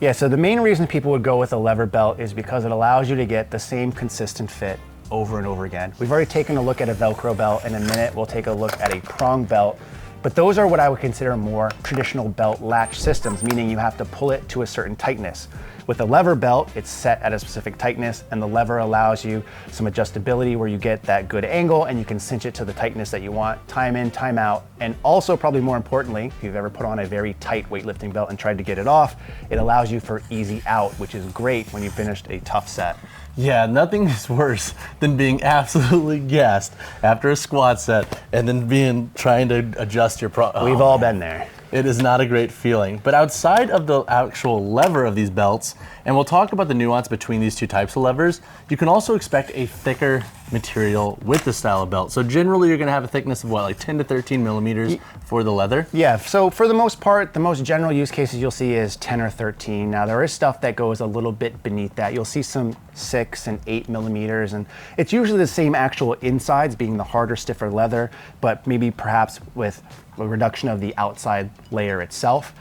Yeah, so the main reason people would go with a lever belt is because it allows you to get the same consistent fit over and over again. We've already taken a look at a Velcro belt. In a minute, we'll take a look at a prong belt. But those are what I would consider more traditional belt latch systems, meaning you have to pull it to a certain tightness. With a lever belt, it's set at a specific tightness, and the lever allows you some adjustability where you get that good angle and you can cinch it to the tightness that you want, time in, time out. And also, probably more importantly, if you've ever put on a very tight weightlifting belt and tried to get it off, it allows you for easy out, which is great when you finished a tough set. Yeah, nothing is worse than being absolutely gassed after a squat set and then trying to adjust your We've all been there. It is not a great feeling. But outside of the actual lever of these belts, and we'll talk about the nuance between these two types of levers, you can also expect a thicker material with this style of belt. So generally you're gonna have a thickness of what, like 10 to 13 millimeters for the leather? Yeah, so for the most part, the most general use cases you'll see is 10 or 13. Now there is stuff that goes a little bit beneath that. You'll see some 6 and 8 millimeters, and it's usually the same actual insides being the harder, stiffer leather, but maybe perhaps with a reduction of the outside layer itself.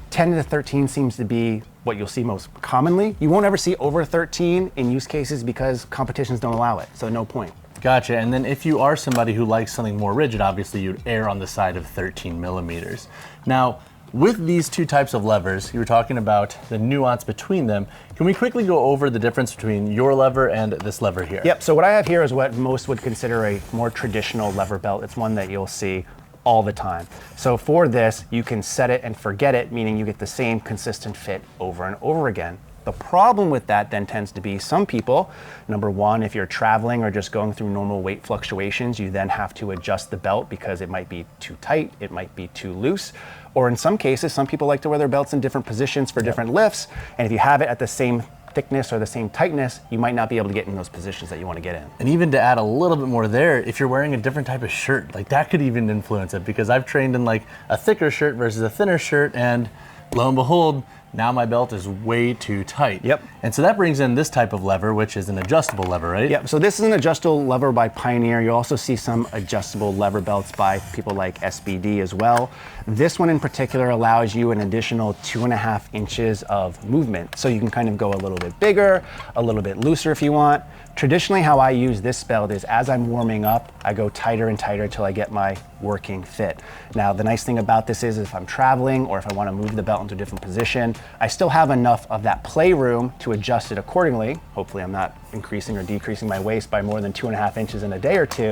10 to 13 seems to be what you'll see most commonly. You won't ever see over 13 in use cases because competitions don't allow it, so no point. Gotcha, and then if you are somebody who likes something more rigid, obviously you'd err on the side of 13 millimeters. Now, with these two types of levers, you were talking about the nuance between them. Can we quickly go over the difference between your lever and this lever here? Yep, so what I have here is what most would consider a more traditional lever belt. It's one that you'll see all the time. So for this, you can set it and forget it, meaning you get the same consistent fit over and over again. The problem with that then tends to be some people, number one, if you're traveling or just going through normal weight fluctuations, you then have to adjust the belt because it might be too tight, it might be too loose, or in some cases, some people like to wear their belts in different positions for different lifts, and if you have it at the same thickness or the same tightness, you might not be able to get in those positions that you want to get in. And even to add a little bit more there, if you're wearing a different type of shirt, like that could even influence it, because I've trained in like a thicker shirt versus a thinner shirt, and lo and behold, now my belt is way too tight. Yep. And so that brings in this type of lever, which is an adjustable lever, right? Yep, so this is an adjustable lever by Pioneer. You also see some adjustable lever belts by people like SBD as well. This one in particular allows you an additional 2.5 inches of movement. So you can kind of go a little bit bigger, a little bit looser if you want. Traditionally, how I use this belt is as I'm warming up, I go tighter and tighter till I get my working fit. Now, the nice thing about this is if I'm traveling or if I want to move the belt into a different position, I still have enough of that play room to adjust it accordingly. Hopefully I'm not increasing or decreasing my waist by more than 2.5 inches in a day or two,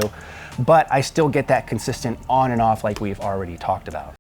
but I still get that consistent on and off like we've already talked about.